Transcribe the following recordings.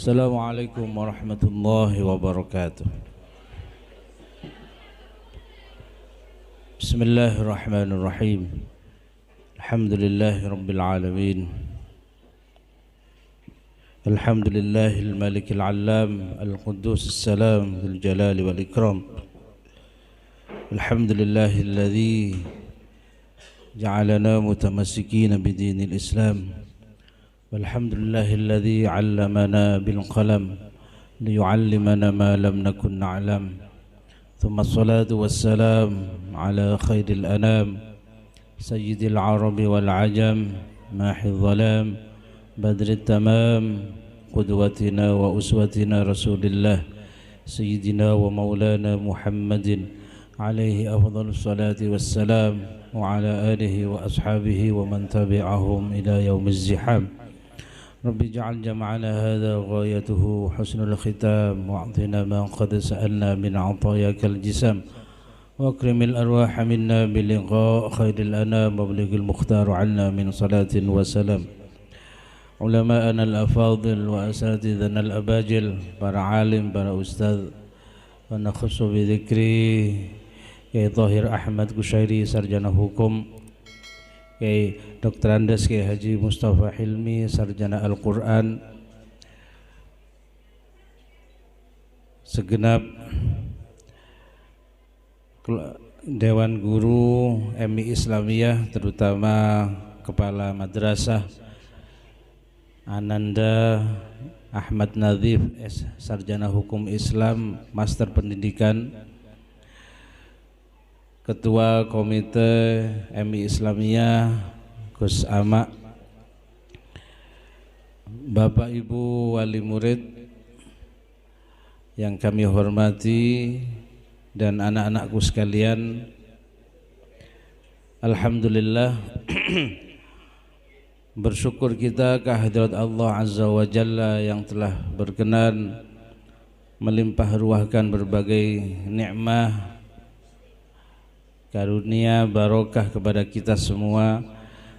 Assalamualaikum warahmatullahi wabarakatuh. Bismillahirrahmanirrahim. Alhamdulillahi rabbil alamin. Alhamdulillahil malikil allam, al-quddus as-salam, dzul jalali wal ikram. Alhamdulillahilladzi ja'alana mutamassikina bidinil Islam. Walhamdulillahilladzi 'allamana bil qalam liyu'allimana ma lam nakun na'lam. Thumma assalatu wassalam ala khairil anam sayyidil arabi wal ajam mahidh dhalam badrit tamam qudwatina wa uswatina rasulillah sayyidina wa maulana Muhammadin alaihi afdhalus salati wassalam wa ala alihi wa ashabihi wa man tabi'ahum ila yaumiz ziham. Rabbi ja'al jama'ana hadha ghayatuhu husnul khitam wa'atina ma qad sa'alna min 'atayakal jisam wa akrimil arwaha minna biliqa khairil anam wa blighil mukhtar 'anna min salatin wa salam. Ulama'ana al-afadil wa asatidhana al-abajil, para alim, para ustadz, wa nakhussu bi dhikri Kiai Tahir Ahmad Kushairi, sarjana hukum, Kiai Dr. Andes Kiai Haji Mustafa Hilmi, sarjana Al-Quran, segenap Dewan Guru MI Islamiyah, terutama Kepala Madrasah Ananda Ahmad Nadhif, sarjana hukum Islam, Master Pendidikan, Ketua Komite MI Islamiyah Gus Ama, Bapak Ibu Wali Murid yang kami hormati, dan anak-anakku sekalian. Alhamdulillah, bersyukur kita kehadirat Allah Azza wa Jalla yang telah berkenan melimpah ruahkan berbagai nikmat, karunia, barokah kepada kita semua,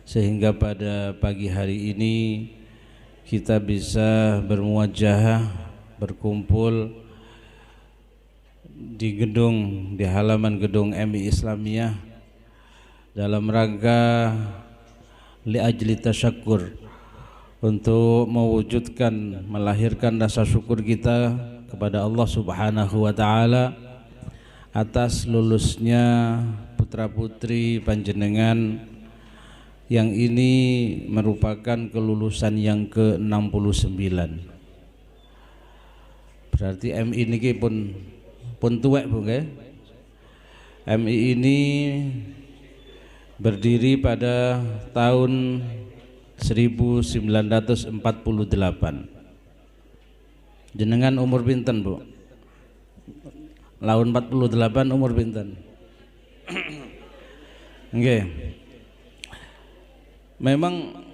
sehingga pada pagi hari ini kita bisa bermuajahah, berkumpul di halaman gedung MI Islamiyah dalam rangka li'ajli tasyakkur, untuk mewujudkan, melahirkan rasa syukur kita kepada Allah Subhanahu wa ta'ala atas lulusnya putra-putri panjenengan yang ini merupakan kelulusan yang ke-69. Berarti MI ini pun tuwek Bu nggih. MI ini berdiri pada tahun 1948. Jenengan umur pinten Bu? Laun 48 umur pinten? Nggih. Memang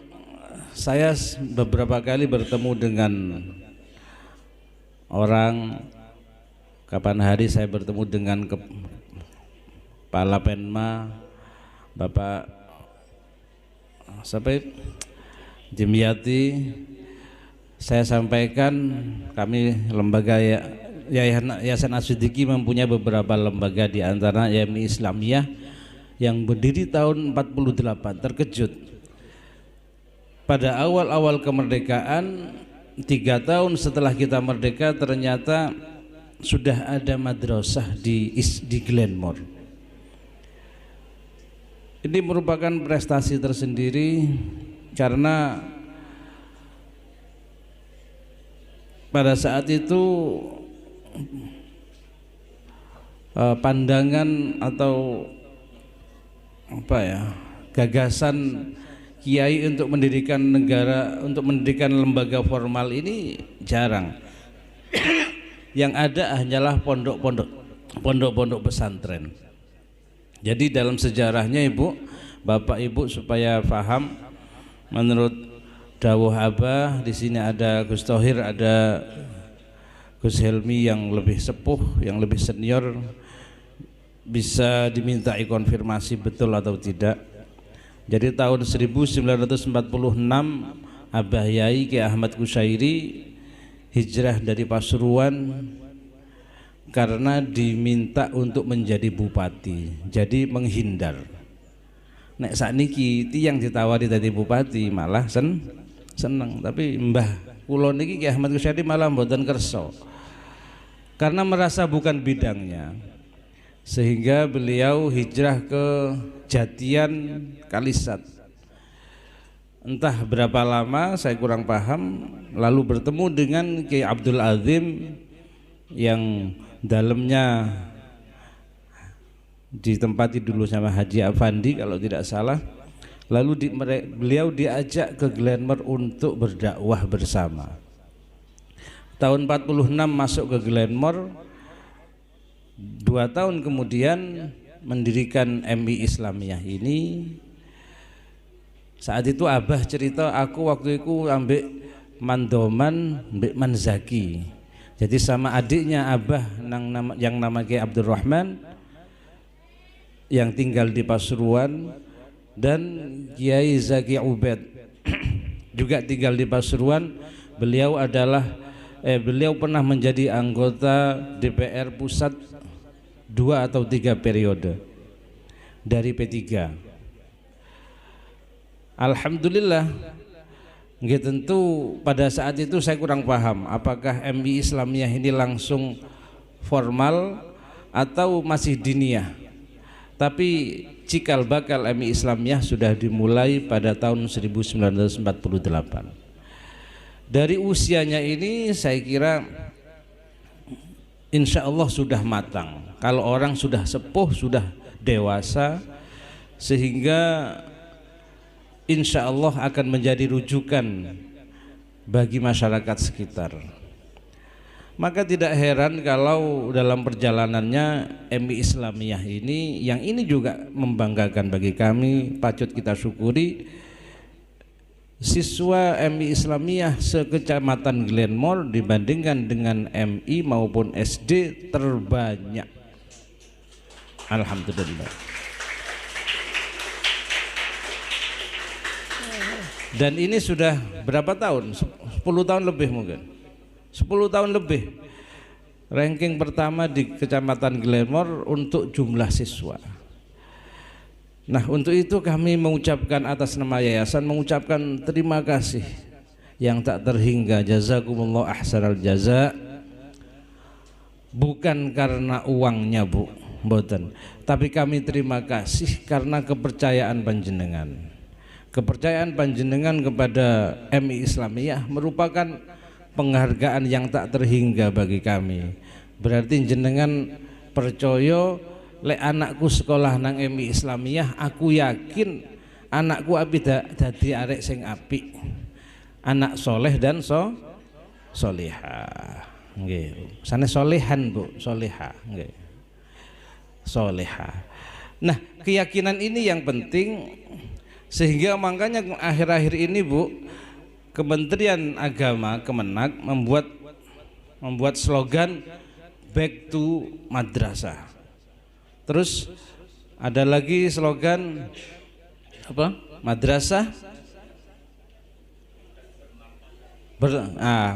saya beberapa kali bertemu dengan orang. Kapan hari saya bertemu dengan Kepala Penma Bapak sampai Dimyati, saya sampaikan kami lembaga Yayasan As-Siddiqi mempunyai beberapa lembaga, di antara MI Islamiyah yang berdiri tahun 48. Terkejut pada awal-awal kemerdekaan, 3 tahun setelah kita merdeka, ternyata sudah ada madrasah di Glenmore. Ini merupakan prestasi tersendiri, karena pada saat itu pandangan atau gagasan kiai untuk mendirikan negara, untuk mendirikan lembaga formal ini jarang. Yang ada hanyalah pondok-pondok pesantren. Jadi dalam sejarahnya Ibu, Bapak Ibu supaya paham, menurut dawuh Abah, di sini ada Gus Thohir, ada Gus Helmi yang lebih sepuh, yang lebih senior, bisa dimintai konfirmasi betul atau tidak. Jadi tahun 1946 Abah Yai Kiai Ahmad Kushairi hijrah dari Pasuruan karena diminta untuk menjadi bupati, jadi menghindar. Nek sakniki tiyang ditawari dadi bupati malah seneng, tapi mbah kula niki Ki Ahmad Kusyadi malah mboten kersa karena merasa bukan bidangnya, sehingga beliau hijrah ke Jatian Kalisat. Entah berapa lama saya kurang paham, lalu bertemu dengan Kiai Abdul Azim yang dalamnya ditempati dulu sama Haji Afandi kalau tidak salah. Lalu beliau diajak ke Glenmore untuk berdakwah bersama. Tahun 46 masuk ke Glenmore, 2 tahun kemudian mendirikan MI Islamiyah ini. Saat itu Abah cerita, aku waktu itu ambek mandoman ambek Manzaki. Jadi sama adiknya Abah yang namanya Abdurrahman yang tinggal di Pasuruan, dan Kiai Zaki Ubed juga tinggal di Pasuruan. Beliau pernah menjadi anggota DPR pusat 2 atau 3 periode dari P3. Alhamdulillah. Nggih, tentu pada saat itu saya kurang paham apakah MI Islamiyah ini langsung formal atau masih diniyah. Tapi cikal bakal MI Islamiyah sudah dimulai pada tahun 1948. Dari usianya ini saya kira insya Allah sudah matang. Kalau orang sudah sepuh, sudah dewasa, sehingga insya Allah akan menjadi rujukan bagi masyarakat sekitar. Maka tidak heran kalau dalam perjalanannya MI Islamiyah ini, yang ini juga membanggakan bagi kami, patut kita syukuri, siswa MI Islamiyah sekecamatan Glenmore dibandingkan dengan MI maupun SD terbanyak. Alhamdulillah. Dan ini sudah berapa tahun? 10 tahun lebih mungkin. 10 tahun lebih ranking pertama di Kecamatan Glenmore untuk jumlah siswa. Nah, untuk itu kami mengucapkan atas nama yayasan, mengucapkan terima kasih yang tak terhingga, jazakumullah ahsanal jaza. Bukan karena uangnya Bu, mboten, tapi kami terima kasih karena kepercayaan panjenengan. Kepercayaan panjenengan kepada MI Islamiyah merupakan penghargaan yang tak terhingga bagi kami. Berarti jenengan percaya lek anakku sekolah nang MI Islamiyah, aku yakin anakku dadi arek sing apik, anak soleh dan solihah. Nggih, sane solehan Bu, solihah nggih. Solihah. Nah, keyakinan ini yang penting, sehingga makanya akhir-akhir ini Bu, Kementerian Agama Kemenak membuat slogan back to madrasah. Terus ada lagi slogan apa? Madrasah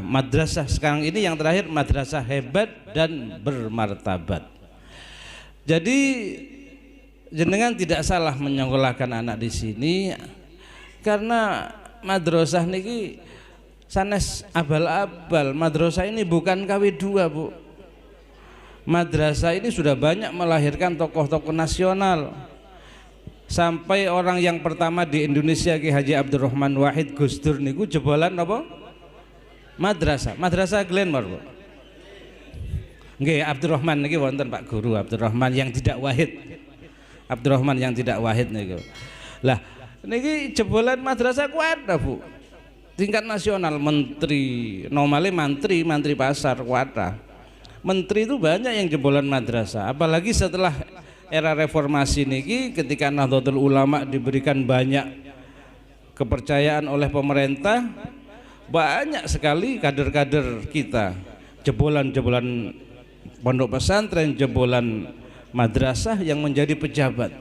madrasah sekarang ini yang terakhir, madrasah hebat dan bermartabat. Jadi jenengan tidak salah menyekolahkan anak di sini, karena madrasah niki sanes abal-abal. Madrasah ini bukan KW2 Bu. Madrasah ini sudah banyak melahirkan tokoh-tokoh nasional. Sampai orang yang pertama di Indonesia Ki Haji Abdurrahman Wahid Gus Dur niku jebolan apa? Madrasah. Madrasah Glenmore Bu. Nggih, Abdurrahman niki wonten Pak Guru Abdurrahman yang tidak Wahid. Abdurrahman yang tidak Wahid niku. Lah niki jebolan madrasah kuat Bu, tingkat nasional. Menteri normalnya mantri pasar kuat. Menteri itu banyak yang jebolan madrasah, apalagi setelah era reformasi niki, ketika Nahdlatul Ulama diberikan banyak kepercayaan oleh pemerintah, banyak sekali kader-kader kita jebolan pondok pesantren, jebolan madrasah yang menjadi pejabat.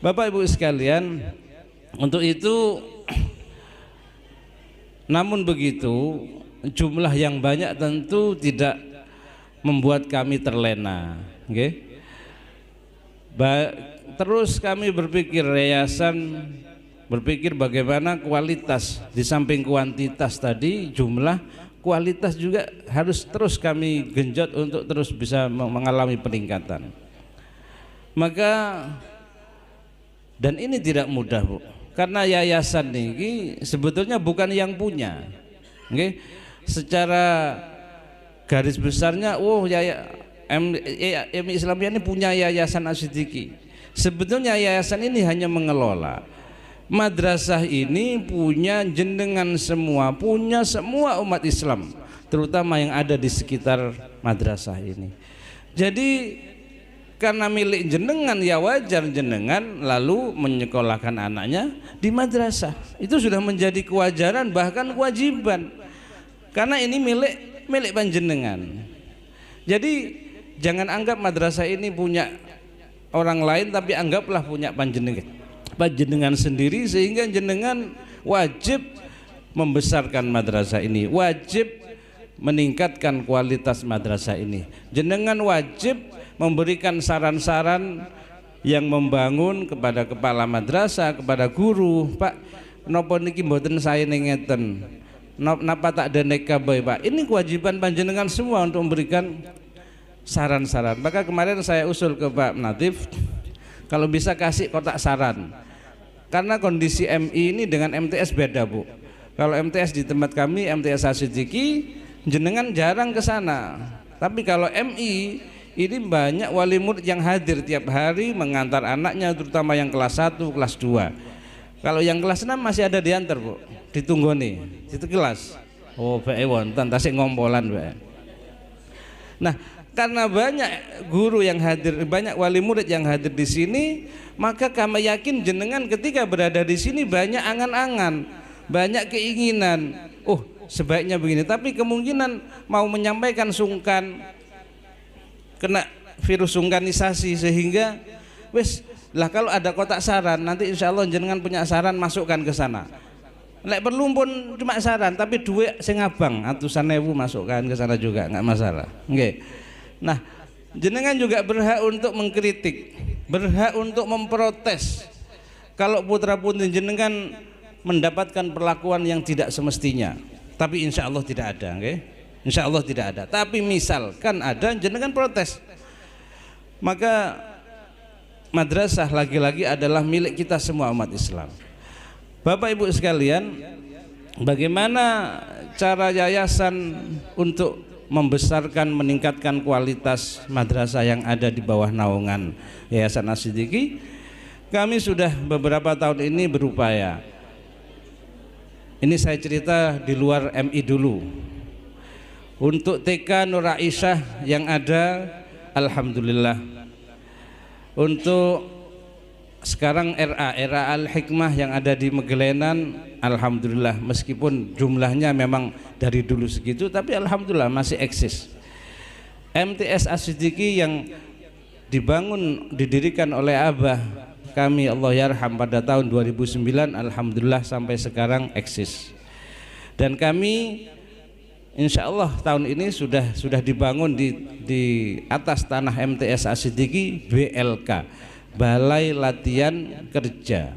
Bapak Ibu sekalian, untuk itu namun begitu jumlah yang banyak tentu tidak membuat kami terlena, okay? Terus kami berpikir yayasan berpikir bagaimana kualitas di samping kuantitas tadi, jumlah, kualitas juga harus terus kami genjot untuk terus bisa mengalami peningkatan. Maka dan ini tidak mudah, Bu, karena yayasan ini sebetulnya bukan yang punya, okay? Secara garis besarnya, MI Islamiyah ini punya Yayasan As-Siddiqi. Sebetulnya yayasan ini hanya mengelola. Madrasah ini punya jenengan semua, punya semua umat Islam, terutama yang ada di sekitar madrasah ini. Jadi karena milik jenengan, ya wajar jenengan lalu menyekolahkan anaknya di madrasah. Itu sudah menjadi kewajaran, bahkan kewajiban, karena ini milik panjenengan. Jadi jangan anggap madrasah ini punya orang lain, tapi anggaplah punya panjenengan sendiri, sehingga jenengan wajib membesarkan madrasah ini, wajib meningkatkan kualitas madrasah ini. Jenengan wajib memberikan saran-saran yang membangun kepada kepala madrasah, kepada guru. Pak, napa niki mboten sae ngeten, napa tak denek kabeh, Pak? Ini kewajiban panjenengan semua untuk memberikan saran-saran. Maka kemarin saya usul ke Pak Natif, kalau bisa kasih kotak saran, karena kondisi MI ini dengan MTS beda, Bu. Kalau MTS di tempat kami, MTS As-Siddiqi, jenengan jarang ke sana. Tapi kalau MI ini banyak wali murid yang hadir tiap hari mengantar anaknya, terutama yang kelas 1, kelas 2. Kalau yang kelas 6 masih ada diantar, Bu, ditunggu nih, itu kelas. Oh, bae wonten tasik ngompolan, bae. Nah, karena banyak guru yang hadir, banyak wali murid yang hadir di sini, maka kami yakin jenengan ketika berada di sini banyak angan-angan, banyak keinginan. Oh, sebaiknya begini, tapi kemungkinan mau menyampaikan sungkan, kena virus sungkanisasi, sehingga wes lah kalau ada kotak saran, nanti insya Allah jenengan punya saran, masukkan ke sana. Lek perlu pun cuma saran, tapi duit sing abang atusan ewu masukkan ke sana juga, nggak masalah. Oke. Nah, jenengan juga berhak untuk mengkritik, berhak untuk memprotes kalau putra putri jenengan mendapatkan perlakuan yang tidak semestinya. Tapi insya Allah tidak ada, okay? Insya Allah tidak ada. Tapi misalkan ada, jenengan protes. Maka madrasah lagi-lagi adalah milik kita semua umat Islam. Bapak Ibu sekalian, bagaimana cara yayasan untuk membesarkan, meningkatkan kualitas madrasah yang ada di bawah naungan Yayasan As-Siddiqi? Kami sudah beberapa tahun ini berupaya. Ini saya cerita di luar MI dulu. Untuk TK Nur Aisyah yang ada, alhamdulillah. Untuk sekarang RA Al-Hikmah yang ada di Megelenan, alhamdulillah, meskipun jumlahnya memang dari dulu segitu, tapi alhamdulillah masih eksis. MTS As-Siddiqi yang didirikan oleh Abah kami, Allah yarham, pada tahun 2009, alhamdulillah sampai sekarang eksis. Dan kami insya Allah tahun ini sudah dibangun di atas tanah MTS As-Siddiqi BLK, Balai Latihan Kerja.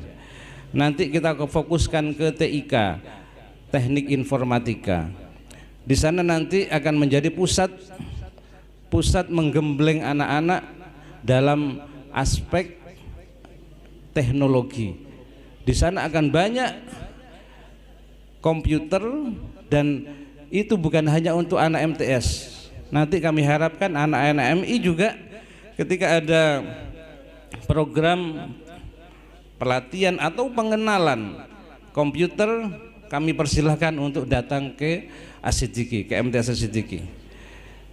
Nanti kita fokuskan ke TIK, Teknik Informatika. Di sana nanti akan menjadi pusat menggembleng anak-anak dalam aspek teknologi. Di sana akan banyak komputer, dan itu bukan hanya untuk anak MTS. Nanti kami harapkan anak-anak MI juga ketika ada program pelatihan atau pengenalan komputer, kami persilahkan untuk datang ke As-Siddiqi, ke MTS As-Siddiqi.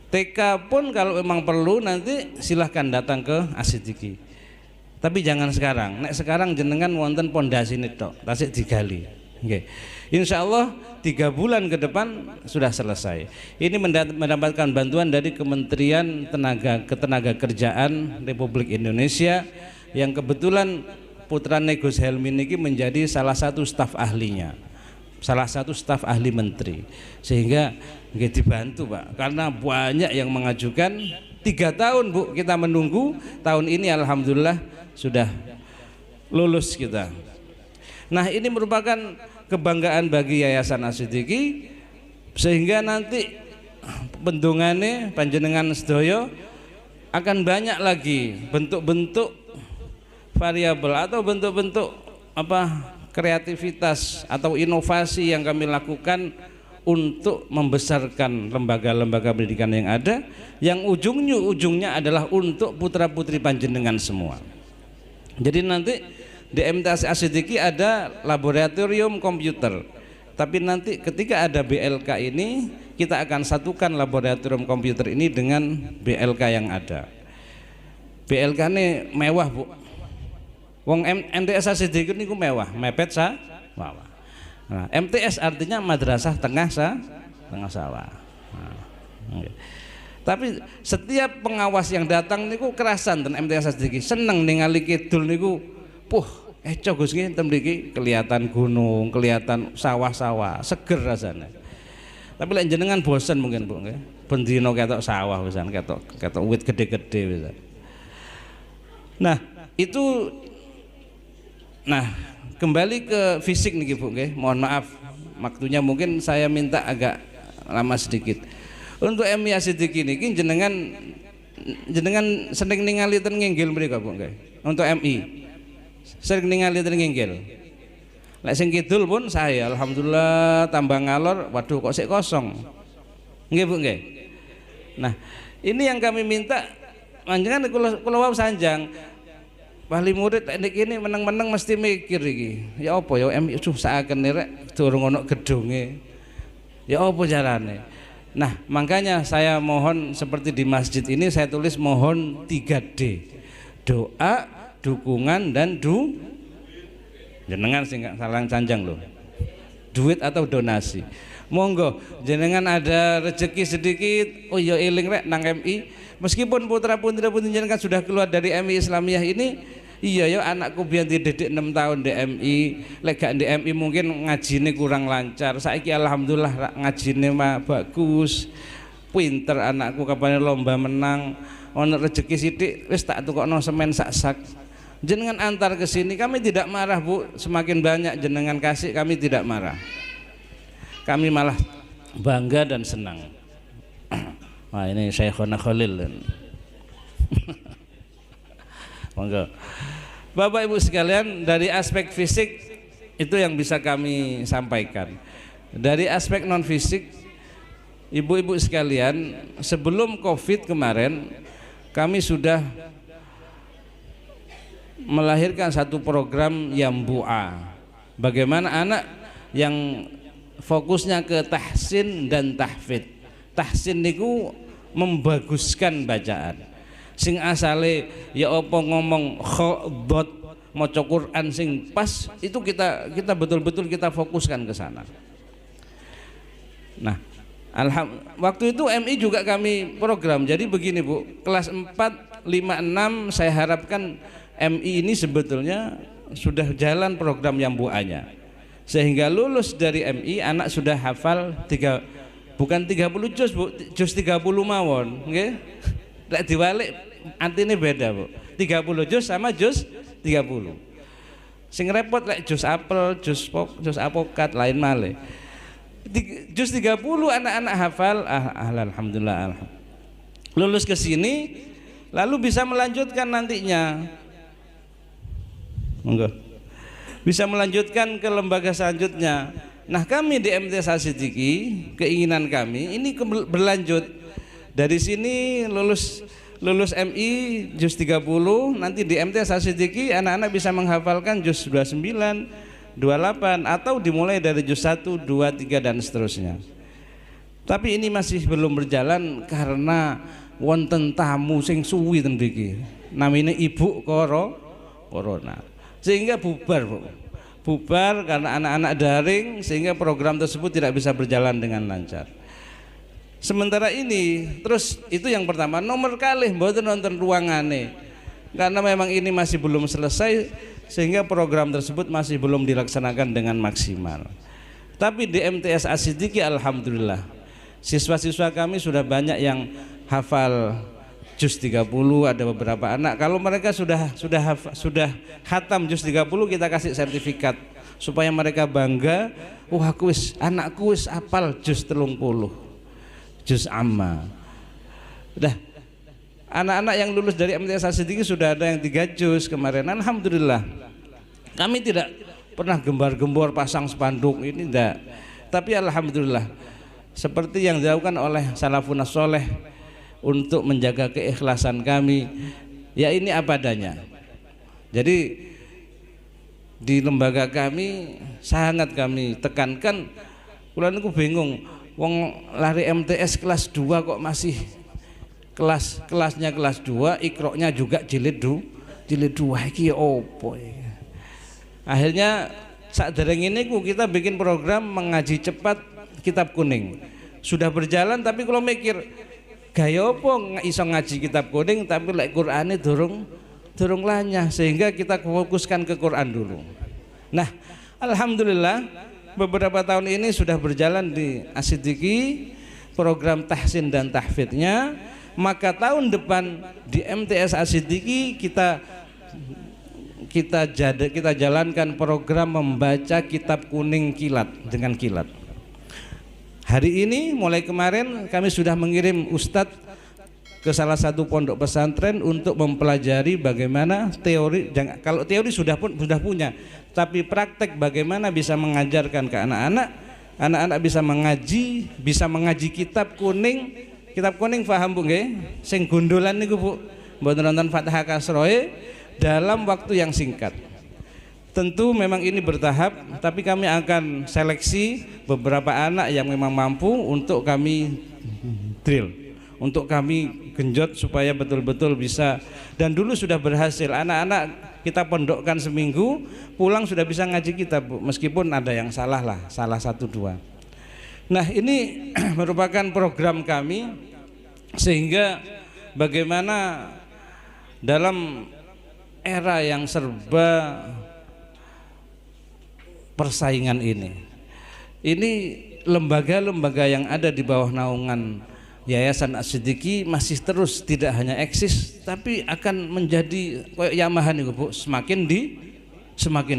TK pun kalau memang perlu nanti silahkan datang ke As-Siddiqi. Tapi jangan sekarang. Nek sekarang jenengan wonten pondasi nitok, tasik digali. Okay. Insya Allah 3 bulan ke depan sudah selesai. Ini mendapatkan bantuan dari Kementerian Ketenagakerjaan Republik Indonesia, yang kebetulan putra Gus Helmi ini menjadi salah satu staf ahlinya. salah satu staf ahli menteri, sehingga nggih dibantu Pak, karena banyak yang mengajukan. 3 tahun Bu kita menunggu, tahun ini alhamdulillah sudah lulus kita. Nah ini merupakan kebanggaan bagi Yayasan As-Siddiqi, sehingga nanti bendungane panjenengan sedaya akan banyak lagi bentuk-bentuk variabel atau bentuk-bentuk kreativitas atau inovasi yang kami lakukan untuk membesarkan lembaga-lembaga pendidikan yang ada, yang ujungnya adalah untuk putra-putri panjenengan semua. Jadi nanti di MTS As-Siddiqi ada laboratorium komputer, tapi nanti ketika ada BLK ini kita akan satukan laboratorium komputer ini dengan BLK yang ada. BLK ini mewah Bu, wong MTS As-Siddiqi ini mewah, mepet mewah. Nah, MTS artinya madrasah tengah sawah. Nah, okay. Tapi setiap pengawas yang datang niku kerasan ten MTS As-Siddiqi, seneng ningali kidul niku, eco Gus nggih ten mriki kelihatan gunung, kelihatan sawah-sawah, seger rasanya. Tapi lek jenengan bosen mungkin Bu nggih. Ben dina ketok sawah pisan, ketok wit gede-gede pisan. Nah, itu kembali ke fisik nih Bu nggih. Mohon maaf waktunya mungkin saya minta agak lama sedikit. Untuk MI As-Siddiqi niki jenengan sering ningali ten nginggil mriku Bu nggih. Untuk MI sering ningali ten nginggil. Lek sing kidul pun saya alhamdulillah tambah ngalor, waduh kok sik kosong. Nggih Bu nggih. Nah, ini yang kami minta panjenengan kula wau sanjang. Wali murid teknik ini meneng-meneng mesti mikir iki. Ya apa ya MI sakene rek durung ono gedunge. Ya apa carane? Nah, makanya saya mohon seperti di masjid ini saya tulis mohon 3D. Doa, dukungan dan jenengan sing salang sanjang loh. Duit atau donasi. Monggo jenengan ada rezeki sedikit, oh ya eling rek nang MI. Meskipun putra-putri jenengan sudah keluar dari MI Islamiyah ini, iya ya anakku biar dididik 6 tahun di MI, lek gak di MI mungkin ngajine kurang lancar. Saiki alhamdulillah ngajine mah bagus. Pinter anakku, kapan lomba menang, ono rezeki sithik wis tak tukokno semen sak-sak. Jenengan antar ke sini, kami tidak marah Bu, semakin banyak jenengan kasih kami tidak marah. Kami malah bangga dan senang. Wah ini Syekhona Khalil. Monggo. Bapak Ibu sekalian, dari aspek fisik itu yang bisa kami sampaikan. Dari aspek non fisik, ibu-ibu sekalian, sebelum Covid kemarin kami sudah melahirkan satu program Yambu'a. Bagaimana anak yang fokusnya ke tahsin dan tahfidz. Tahsin niku membaguskan bacaan. Sing asale ya apa ngomong khodot maca Quran sing pas, itu kita betul-betul kita fokuskan ke sana. Nah, waktu itu MI juga kami program. Jadi begini Bu, kelas 4, 5, 6 saya harapkan MI ini sebetulnya sudah jalan program Yambu'anya. Sehingga lulus dari MI anak sudah hafal bukan 30 juz Bu, juz 30 mawon, nggih. Lek diwalik artine beda Bu. 30 juz sama juz 30. Sing repot lek juz apel, juz apokat lain malih. Juz 30 anak-anak hafal, alhamdulillah. Lulus ke sini lalu bisa melanjutkan nantinya. Monggo. Bisa melanjutkan ke lembaga selanjutnya. Nah, kami di MTS As-Siddiqi, keinginan kami ini berlanjut. Dari sini lulus MI juz 30, nanti di MTS As-Siddiqi anak-anak bisa menghafalkan juz 29, 28 atau dimulai dari juz 1, 2, 3 dan seterusnya. Tapi ini masih belum berjalan karena wonten tamu sing suwi ten mriki. Namine Ibu Corona. Sehingga bubar Bu. Bubar karena anak-anak daring, sehingga program tersebut tidak bisa berjalan dengan lancar. Sementara ini terus itu yang pertama, nomor kalih mboten nonton ruangane. Karena memang ini masih belum selesai sehingga program tersebut masih belum dilaksanakan dengan maksimal. Tapi di MTS As-Siddiqi alhamdulillah siswa-siswa kami sudah banyak yang hafal juz 30, ada beberapa anak kalau mereka sudah khatam juz 30 kita kasih sertifikat supaya mereka bangga, wah anakku wis hafal juz 30, juz amma. Udah anak-anak yang lulus dari MTS As-Siddiqi sudah ada yang 3 juz kemarin, alhamdulillah. Kami tidak pernah gembar-gembor pasang spanduk, ini enggak, tapi alhamdulillah seperti yang dilakukan oleh salafun saleh untuk menjaga keikhlasan kami, ya ini apa adanya. Jadi di lembaga kami sangat kami tekankan, kula niku bingung wong lari MTS kelas 2 kok masih kelasnya kelas 2, ikroknya juga jilid 2 iki opo ya. Akhirnya sadereng ini kita bikin program mengaji cepat kitab kuning. Sudah berjalan tapi kalau mikir gaya opo iso ngaji kitab kuning tapi lek Qur'ane durung lanyah, sehingga kita fokuskan ke Quran dulu. Nah, alhamdulillah beberapa tahun ini sudah berjalan di As-Siddiqi program tahsin dan tahfidnya, maka tahun depan di MTS As-Siddiqi kita jalankan program membaca kitab kuning kilat dengan kilat. Hari ini mulai kemarin kami sudah mengirim ustadz ke salah satu pondok pesantren untuk mempelajari bagaimana teori. Kalau teori sudah punya, tapi praktek bagaimana bisa mengajarkan ke anak-anak bisa mengaji kitab kuning. Kitab kuning paham Bu nggih? Sing gundulan niku Bu, mboten nonton Fathah Kasroe dalam waktu yang singkat. Tentu memang ini bertahap, tapi kami akan seleksi beberapa anak yang memang mampu untuk kami drill, untuk kami genjot supaya betul-betul bisa. Dan dulu sudah berhasil, anak-anak kita pondokkan seminggu pulang sudah bisa ngaji kitab Bu, meskipun ada yang salah 1-2. Nah ini merupakan program kami, sehingga bagaimana dalam era yang serba persaingan ini lembaga-lembaga yang ada di bawah naungan Yayasan As-Siddiqi masih terus tidak hanya eksis, tapi akan menjadi kayak Yamaha nih Bu, semakin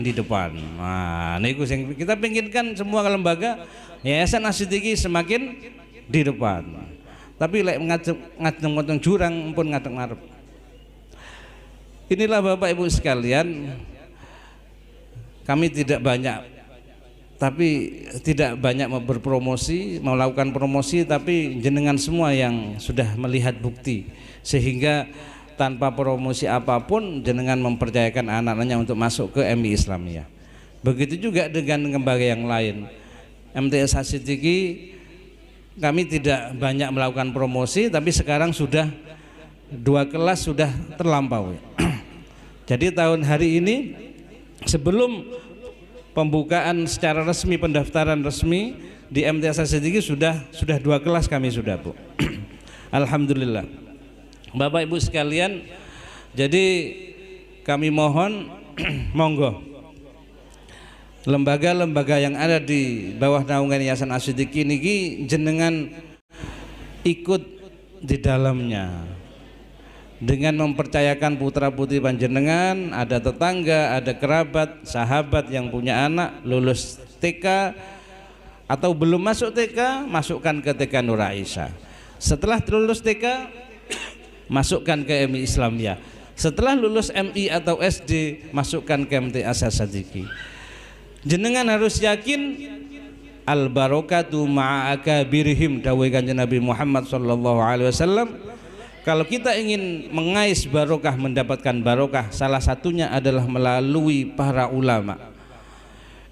di depan. Nah, niku sing kita pinginkan semua lembaga Yayasan As-Siddiqi semakin di depan. Tapi lek ngadeng jurang pun ngadeng ngarep. Inilah Bapak Ibu sekalian, kami tidak banyak berpromosi, melakukan promosi, tapi jenengan semua yang sudah melihat bukti, sehingga tanpa promosi apapun jenengan mempercayakan anak-anaknya untuk masuk ke MI Islamiyah. Begitu juga dengan lembaga yang lain. MTS As-Siddiqi kami tidak banyak melakukan promosi, tapi sekarang sudah 2 kelas sudah terlampaui. Jadi tahun hari ini sebelum pembukaan secara resmi, pendaftaran resmi di MTS As-Siddiqi sudah 2 kelas kami sudah Bu. Alhamdulillah. Bapak Ibu sekalian, jadi kami mohon monggo lembaga-lembaga yang ada di bawah naungan Yayasan As-Siddiqi niki jenengan ikut di dalamnya dengan mempercayakan putra-putri panjenengan, ada tetangga, ada kerabat, sahabat yang punya anak lulus TK atau belum masuk TK, masukkan ke TK Nur Aisyah. Setelah lulus TK, masukkan ke MI Islamiyah. Setelah lulus MI atau SD, masukkan ke MTS As-Siddiqi. Jenengan harus yakin al barokatu ma'a akabirihim, dawuh Kanjeng Nabi Muhammad sallallahu alaihi wasallam. Kalau kita ingin mengais barokah, mendapatkan barokah, salah satunya adalah melalui para ulama.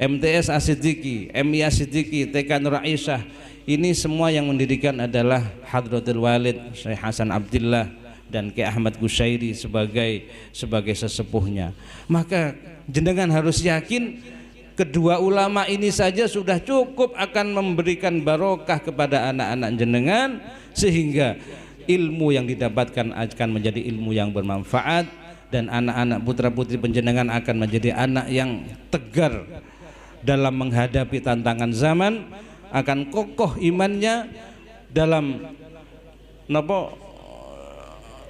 MTS As-Siddiqi, MI As-Siddiqi, TK Nur Aisyah, ini semua yang mendirikan adalah Hadratul Walid Syekh Hasan Abdillah dan Ki Ahmad Qushairi sebagai sesepuhnya. Maka jenengan harus yakin kedua ulama ini saja sudah cukup akan memberikan barokah kepada anak-anak jenengan, sehingga ilmu yang didapatkan akan menjadi ilmu yang bermanfaat, dan anak-anak putra putri penjenengan akan menjadi anak yang tegar, dalam menghadapi tantangan zaman, akan kokoh imannya dalam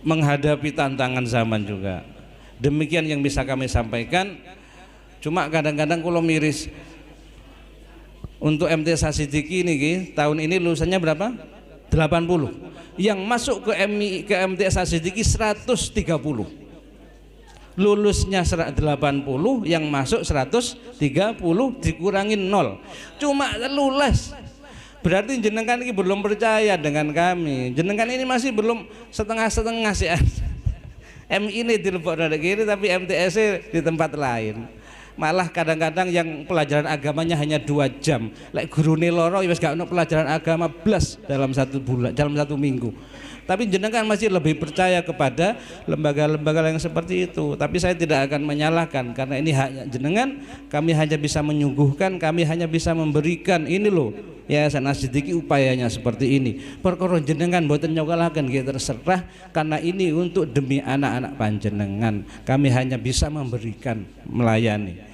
menghadapi tantangan zaman juga. Demikian yang bisa kami sampaikan. Cuma kadang-kadang kalau miris untuk MTS Sidiki ini tahun ini lulusannya berapa? 80. Yang masuk ke MTS Sidiki 130. Lulusnya 80, yang masuk 130, dikurangin 0. Cuma lulus. Berarti jenengan ini belum percaya dengan kami. Jenengan ini masih belum setengah-setengah sih. MI ini di Lebok dari kiri, tapi MTS di tempat lain. Malah kadang-kadang yang pelajaran agamanya hanya 2 jam. Lek gurune loro wis gak ono pelajaran agama blas dalam 1 bulan, dalam 1 minggu. Tapi jenengan masih lebih percaya kepada lembaga-lembaga yang seperti itu. Tapi saya tidak akan menyalahkan, karena ini haknya jenengan. Kami hanya bisa menyuguhkan, kami hanya bisa memberikan. Ini loh Yayasan As-Siddiqi upayanya seperti ini. Perkara jenengan mboten nyokolaken nggih terserah, karena ini untuk demi anak-anak panjenengan. Kami hanya bisa memberikan, melayani.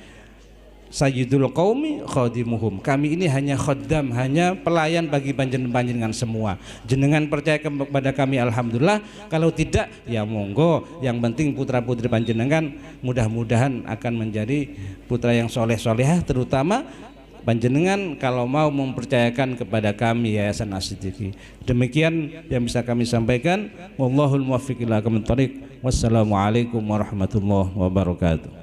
Sayyidul qaumi khadimuhum. Kami ini hanya khaddam, hanya pelayan bagi panjenengan semua. Jenengan percaya kepada kami, alhamdulillah. Kalau tidak ya monggo. Yang penting putra-putri panjenengan mudah-mudahan akan menjadi putra yang soleh-solehah, terutama panjenengan kalau mau mempercayakan kepada kami Yayasan As-Siddiqi. Demikian yang bisa kami sampaikan. Wallahul muwaffiq ila aqwamit thoriq. Wassalamualaikum warahmatullahi wabarakatuh.